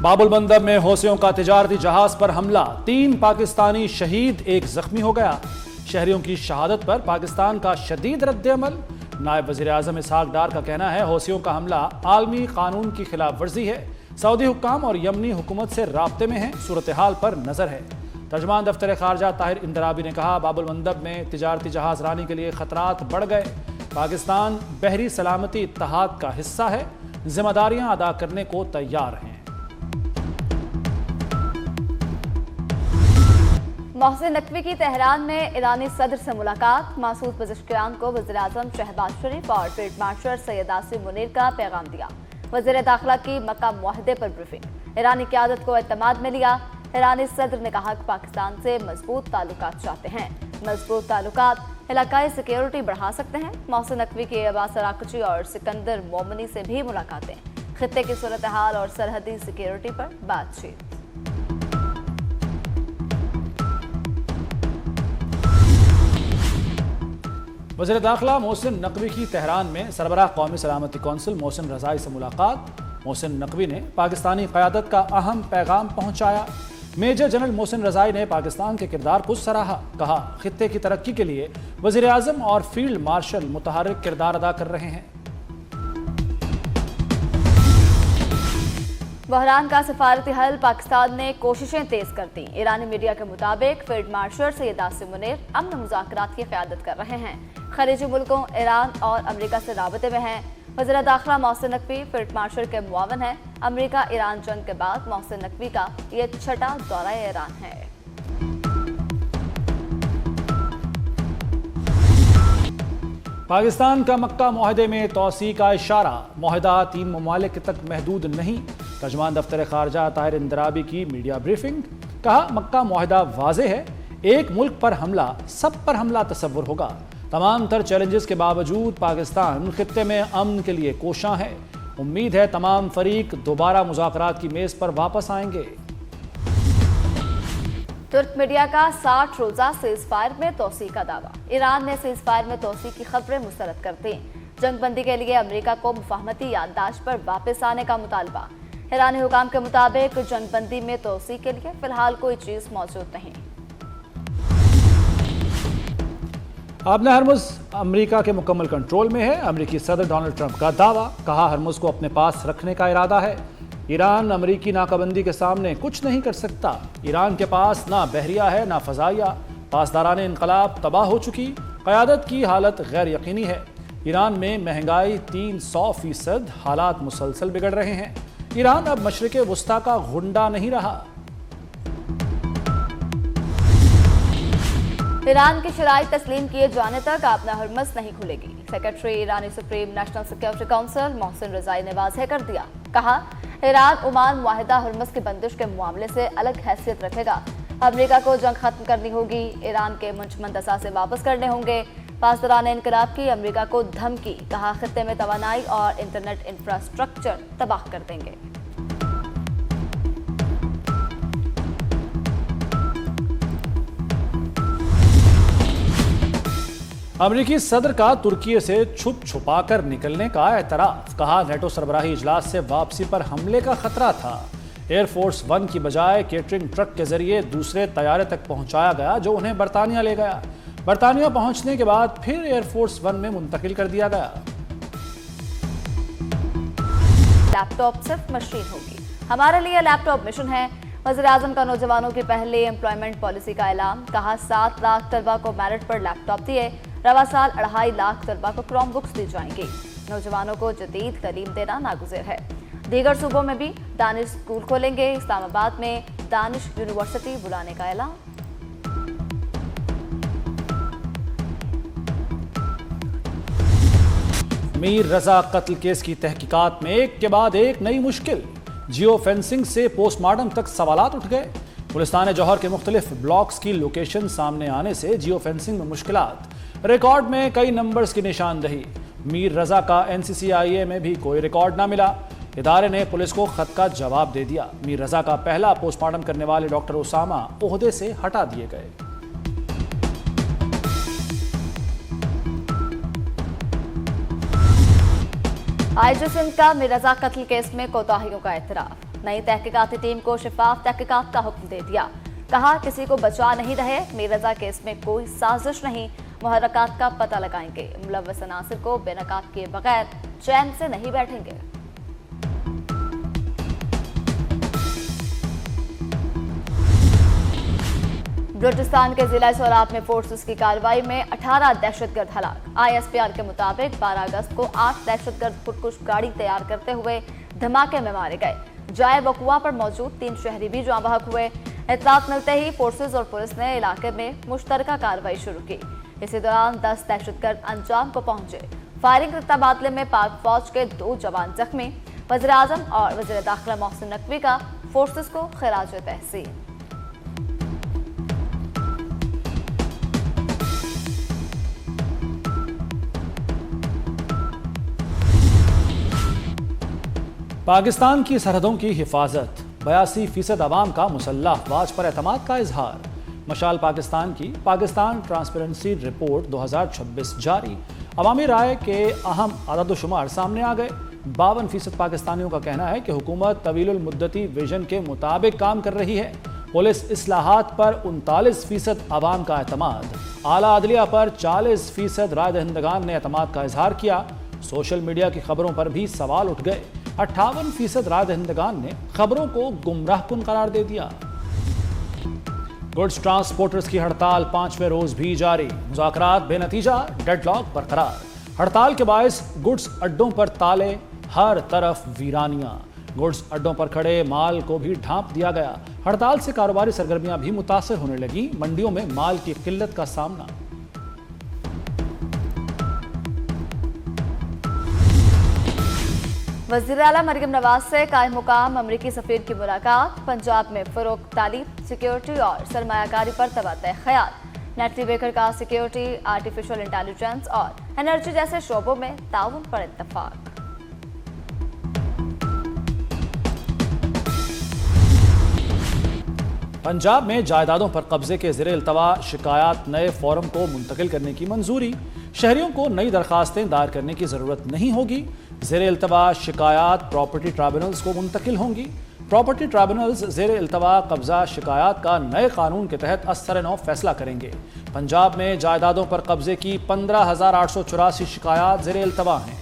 باب المندب میں حوثیوں کا تجارتی جہاز پر حملہ، 3 پاکستانی شہید، 1 زخمی ہو گیا۔ شہریوں کی شہادت پر پاکستان کا شدید رد عمل۔ نائب وزیر اعظم اسحاق ڈار کا کہنا ہے حوثیوں کا حملہ عالمی قانون کی خلاف ورزی ہے۔ سعودی حکام اور یمنی حکومت سے رابطے میں ہیں، صورتحال پر نظر ہے۔ ترجمان دفتر خارجہ طاہر اندرابی نے کہا باب المندب میں تجارتی جہاز رانی کے لیے خطرات بڑھ گئے۔ پاکستان بحری سلامتی اتحاد کا حصہ ہے، ذمہ داریاں ادا کرنے کو تیار ہیں۔ محسن نقوی کی تہران میں ایرانی صدر سے ملاقات، مسعود پزشکیان کو وزیراعظم شہباز شریف اور فیلڈ مارشل سید عاصم منیر کا پیغام دیا۔ وزیر داخلہ کی مکہ معاہدے پر بریفنگ، ایرانی قیادت کو اعتماد میں لیا۔ ایرانی صدر نے کہا کہ پاکستان سے مضبوط تعلقات چاہتے ہیں، مضبوط تعلقات علاقائی سیکیورٹی بڑھا سکتے ہیں۔ محسن نقوی کی عباس اراکچی اور سکندر مومنی سے بھی ملاقاتیں، خطے کی صورتحال اور سرحدی سیکیورٹی پر بات چیت۔ وزیر داخلہ محسن نقوی کی تہران میں سربراہ قومی سلامتی کونسل محسن رضائی سے ملاقات۔ محسن نقوی نے پاکستانی قیادت کا اہم پیغام پہنچایا۔ میجر جنرل محسن رضائی نے پاکستان کے کردار کو سراہا، کہا خطے کی ترقی کے لیے وزیر اعظم اور فیلڈ مارشل متحرک کردار ادا کر رہے ہیں۔ بحران کا سفارتی حل، پاکستان نے کوششیں تیز کر دیں۔ ایرانی میڈیا کے مطابق فیلڈ مارشل سید عاصم منیر امن مذاکرات کی قیادت کر رہے ہیں، خلیجی ملکوں ایران اور امریکہ سے رابطے میں ہیں۔ وزیر داخلہ Mohsin Naqvi field marshal K معاون ہیں۔ امریکہ ایران جنگ کے بعد محسن نقوی کا یہ 6واں دورہ ایران ہے۔ پاکستان کا مکہ معاہدے میں توسیع کا اشارہ، معاہدہ 3 ممالک تک محدود نہیں۔ ترجمان دفتر خارجہ طاہر اندرابی کی میڈیا بریفنگ، کہا مکہ معاہدہ واضح ہے، ایک ملک پر حملہ سب پر حملہ تصور ہوگا۔ تمام تر چیلنجز کے باوجود پاکستان خطے میں امن کے لیے کوشاں ہے۔ امید ہے تمام فریق دوبارہ مذاکرات کی میز پر واپس آئیں گے۔ ترک میڈیا کا 60 روزہ سیز فائر میں توسیع کا دعویٰ، ایران نے سیز فائر میں توسیع کی خبریں مسترد کر دیں۔ جنگ بندی کے لیے امریکہ کو مفاہمتی یادداشت پر واپس آنے کا مطالبہ۔ ایرانی حکام کے مطابق جنگ بندی میں توسیع کے لیے فی الحال کوئی چیز موجود نہیں۔ آبِ ہرمز امریکہ کے مکمل کنٹرول میں ہے، امریکی صدر ڈونلڈ ٹرمپ کا دعویٰ، کہا ہرمز کو اپنے پاس رکھنے کا ارادہ ہے۔ ایران امریکی ناکہ بندی کے سامنے کچھ نہیں کر سکتا۔ ایران کے پاس نہ بحریہ ہے نہ فضائیہ، پاسداران انقلاب تباہ ہو چکی، قیادت کی حالت غیر یقینی ہے۔ ایران میں مہنگائی 300%، حالات مسلسل بگڑ رہے ہیں۔ ایران اب مشرق وسطیٰ کا غنڈہ نہیں رہا۔ ایران کی شرائط تسلیم کیے جانے تک آبِ ہرمز نہیں کھلے گی، سیکرٹری ایرانی سپریم نیشنل سیکیورٹی کونسل محسن رضائی نے واضح کر دیا۔ کہا ایران عمان معاہدہ ہرمز کی بندش کے معاملے سے الگ حیثیت رکھے گا۔ امریکہ کو جنگ ختم کرنی ہوگی، ایران کے منشمند اثاثے واپس کرنے ہوں گے۔ پاسداران انقلاب کی امریکہ کو دھمکی، کہا خطے میں توانائی اور انٹرنیٹ انفراسٹرکچر تباہ کر دیں گے۔ امریکی صدر کا ترکی سے چھپ چھپا کر نکلنے کا اعتراف، کہا نیٹو سربراہی اجلاس سے واپسی پر حملے کا خطرہ تھا۔ ایئر فورس 1 کی بجائے کیٹرنگ ٹرک کے ذریعے دوسرے طیارے تک پہنچایا گیا جو انہیں برطانیہ لے گیا۔ برطانیہ پہنچنے کے بعد پھر ایئر فورس 1 میں منتقل کر دیا گیا۔ لیپ ٹاپ صرف مشین ہوگی، ہمارے لیے لیپ ٹاپ مشن ہے۔ وزیر اعظم کا نوجوانوں کی پہلی امپلائمنٹ پالیسی کا اعلان، کہا 7 لاکھ طلبہ کو میرٹ پر لیپ ٹاپ دیے، رواں سال 2.5 لاکھ طلبہ کو کروم بکس دی جائیں گی۔ نوجوانوں کو جدید تعلیم دینا ناگزیر ہے۔ دیگر صوبوں میں بھی دانش اسکول کھولیں گے، اسلام آباد میں دانش یونیورسٹی بلانے کا اعلان۔ میر رضا قتل کیس کی تحقیقات میں ایک کے بعد ایک نئی مشکل، جیو فینسنگ سے پوسٹ مارٹم تک سوالات اٹھ گئے۔ پولیس جوہر کے مختلف بلاکس کی لوکیشن سامنے آنے سے جیو فینسنگ میں مشکلات، ریکارڈ میں کئی نمبرز کی نشاندہی۔ میر رضا کا NCCIA میں بھی کوئی ریکارڈ نہ ملا۔ ادارے نے پولیس کو خط کا جواب دے دیا۔ میر رضا کا پہلا پوسٹ مارٹم کرنے والے ڈاکٹر اسامہ عہدے سے ہٹا دیے گئے۔ IG سندھ کا میر رضا قتل کیس میں کوتاہیوں کا اعتراف، नई तहकीकाती टीम को शफाफ तहकीकात का हुक्म दे दिया। कहा किसी को बचा नहीं रहे, मीररजा केस में कोई साजिश नहीं, मुहर्रकात का पता लगाएंगे, मुलव्वस अनासिर को बेनकाब किए बगैर चैन से नहीं बैठेंगे। बलूचिस्तान के जिला सोराब में फोर्सेस की कार्रवाई में 18 दहशतगर्द हलाक। ISPR के मुताबिक 12 अगस्त को 8 दहशतगर्द खुदकुश गाड़ी तैयार करते हुए धमाके में मारे गए। जाए वकुआ पर मौजूद 3 शहरी भी जाँ बहक हुए। इत्तलात मिलते ही फोर्सेस और पुलिस ने इलाके में मुश्तरका कार्रवाई शुरू की। इसी दौरान 10 दहशतगर्द अंजाम को पहुंचे। फायरिंग के तबादले में पाक फौज के 2 जवान जख्मी। वज़ीर आज़म और वज़ीर दाखिला मोहसिन नकवी का फोर्सेस को खिराज तहसीन। पाकिस्तान की सरहदों की हिफाजत, 82% अवाम का मुसल्लह अफवाज पर एतमाद का इजहार। मशाल पाकिस्तान की पाकिस्तान ट्रांसपेरेंसी रिपोर्ट 2026 जारी। अवामी राय के अहम आददोशुमार सामने आ गए। 52% पाकिस्तानियों का कहना है कि हुकूमत तवीलुल मुद्दती विजन के मुताबिक काम कर रही है। पुलिस इस्लाहात पर 39% अवाम का एतमाद। आला अदलिया पर 40% राय दहिंदगान ने एतमाद का इजहार किया। सोशल मीडिया की खबरों पर भी सवाल उठ गए। 58% राय दहिंदगान ने खबरों को गुमराहकुन करार दे दिया। गुड्स ट्रांसपोर्टर्स की हड़ताल 5वें रोज भी जारी। मुज़ाकरात बेनतीजा, डेडलॉक बरकरार। हड़ताल के बायस गुड्स अड्डों पर ताले, हर तरफ वीरानियां। गुड्स अड्डों पर खड़े माल को भी ढांप दिया गया। हड़ताल से कारोबारी सरगर्मियां भी मुतासर होने लगी। मंडियों में माल की किल्लत का सामना। वज़ीर आला मरियम नवाज से कायम मुकाम अमरीकी सफीर की मुलाकात। पंजाब में फरोग, तालीम, सिक्योरिटी और सरमायाकारी पर तबादला ख्याल। नेटली बेकर का सिक्योरिटी, आर्टिफिशियल इंटेलिजेंस और एनर्जी जैसे शोबों में ताउन पर इत्तफाक। पंजाब में जायदादों पर कब्जे के ज़ेरे इल्तवा शिकायत नए फोरम को मुंतकिल करने की मंजूरी। शहरियों को नई दरखास्तें दायर करने की ज़रूरत नहीं होगी। ज़ेरे इल्तवा शिकायत प्रॉपर्टी ट्राइब्यूनल्स को मुंतकिल होंगी। प्रॉपर्टी ट्राइब्यूनल्स ज़ेरे इल्तवा कब्जा शिकायत का नए कानून के तहत असर-ए-नौ फैसला करेंगे। पंजाब में जायदादों पर कब्जे की 15,884 शिकायत ज़ेरे इल्तवा हैं।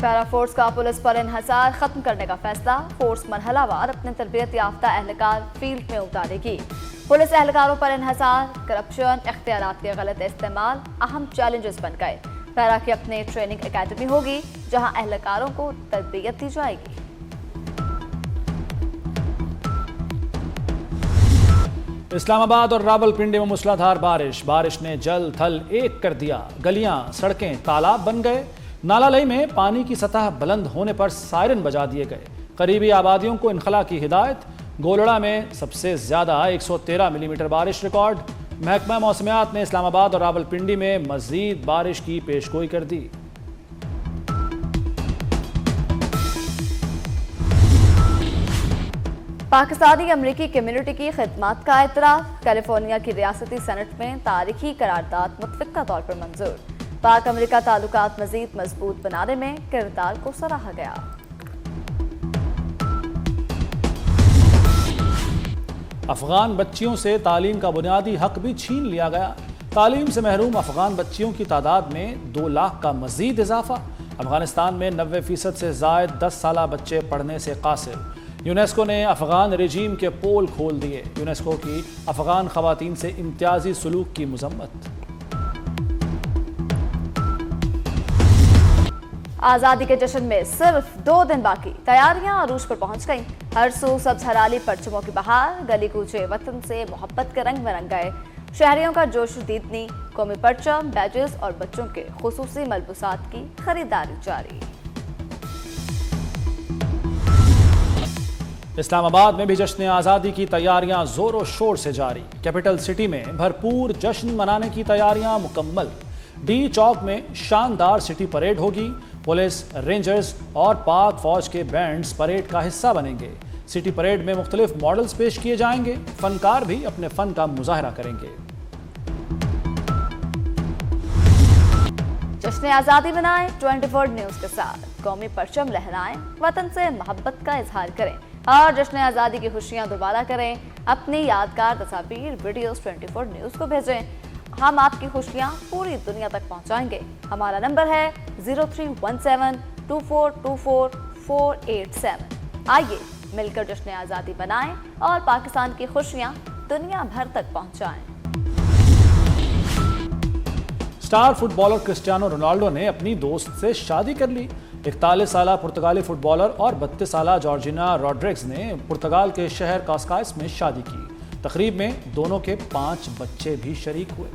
पैरा फोर्स का पुलिस पर इन्हसार खत्म करने का फैसला। फोर्स मरहलावार अपने तरबियत याफ्ता एहलकार फील्ड में उतारेगी। पुलिस एहलकारों पर इन्हसार, करप्शन, इख्तियारात के गलत इस्तेमाल अहम चैलेंजेस बन गए। पैरा की अपनी ट्रेनिंग एकेडमी होगी जहां एहलकारों को तरबियत दी जाएगी। इस्लामाबाद और रावलपिंडी में मूसलाधार बारिश ने जल थल एक कर दिया। गलियां, सड़कें तालाब बन गए। नालालई में पानी की सतह बुलंद होने पर सायरन बजा दिए गए। करीबी आबादियों को इनखला की हिदायत। गोलड़ा में सबसे ज्यादा 113 मिलीमीटर बारिश रिकॉर्ड। महकमा मौसमियात ने इस्लामाबाद और रावलपिंडी में मजीद बारिश की पेशगोई कर दी। पाकिस्तानी अमरीकी कम्युनिटी की खिदमत का एतराफ़। कैलिफोर्निया की रियासती सेनेट में तारीखी करारदाद मुतफ़िक़ा तौर पर मंजूर। पाक अमरीका ताल्लुकात मज़ीद मजबूत बनाने में किरदार को सराहा गया। अफगान बच्चियों से तालीम का बुनियादी हक भी छीन लिया गया। तालीम से महरूम अफगान बच्चियों की तादाद में 2 लाख का मजीद इजाफा। अफगानिस्तान में 90% से ज़ायद 10 साला बच्चे पढ़ने से कासिर। यूनेस्को ने अफगान रजीम के पोल खोल दिए। यूनेस्को की अफगान खवातीन से इम्तियाजी सलूक की मजम्मत। आज़ादी के जश्न में सिर्फ 2 दिन बाकी, तैयारियां अरूज पर पहुंच गईं। हर सू सब्ज हराली परचमों की बहार, गली कूचे वतन से मोहब्बत के रंग में रंग गए। शहरियों का जोश दीदनी, कौमी परचम, बैजेस और बच्चों के खुसूसी मलबूसात की खरीदारी जारी। इस्लामाबाद में भी जश्न आज़ादी की तैयारियां जोरों शोर से जारी। कैपिटल सिटी में भरपूर जश्न मनाने की तैयारियां मुकम्मल। डी चौक में शानदार सिटी परेड होगी। पुलिस, रेंजर्स और पाक फौज के बैंड्स परेड का हिस्सा बनेंगे। सिटी परेड में मुख्तलिफ मॉडल्स पेश किए जाएंगे। फनकार भी अपने फन का मुजाहरा करेंगे। जश्न आज़ादी मनाएं 24 न्यूज़ के साथ, कौमी परचम लहराएं, वतन से मोहब्बत का इजहार करें और जश्न आज़ादी की खुशियां दोबारा करें। अपनी यादगार तस्वीर वीडियोस 24 न्यूज़ को भेजें। हम आपकी खुशियां पूरी दुनिया तक पहुंचाएंगे। हमारा नंबर है 0317242447। आइए मिलकर जश्न आज़ादी बनाएं और पाकिस्तान की खुशियां दुनिया भर तक पहुंचाएं। स्टार फुटबॉलर क्रिस्टियानो रोनाल्डो ने अपनी दोस्त से शादी कर ली। 41 साला पुर्तगाली फुटबॉलर और 32 साला जॉर्जिना रॉड्रिग्स ने पुर्तगाल के शहर कास्काइस में शादी की। तकरीब में दोनों के 5 बच्चे भी शरीक हुए।